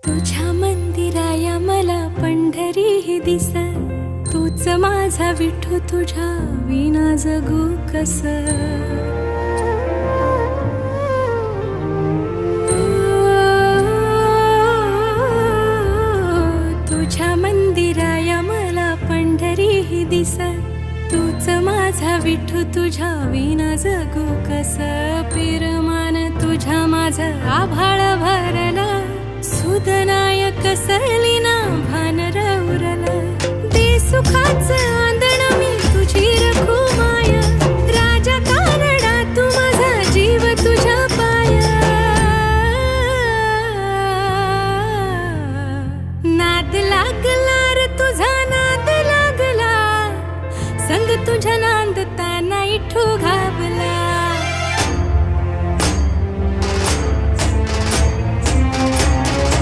तुझ्या मंदिराया मला पंढरी ही दिस, तूच माझा विठू, तुझ्या विना जगू कस. तुझ्या मंदिराया मला पंढरी ही दिस, तूच माझा विठू, तुझ्या विना जगू कस. पिरमान तुझ्या माझं आभाळ भरलं, सुदनायक कसली ना भान रवरलं. दे सुखाचं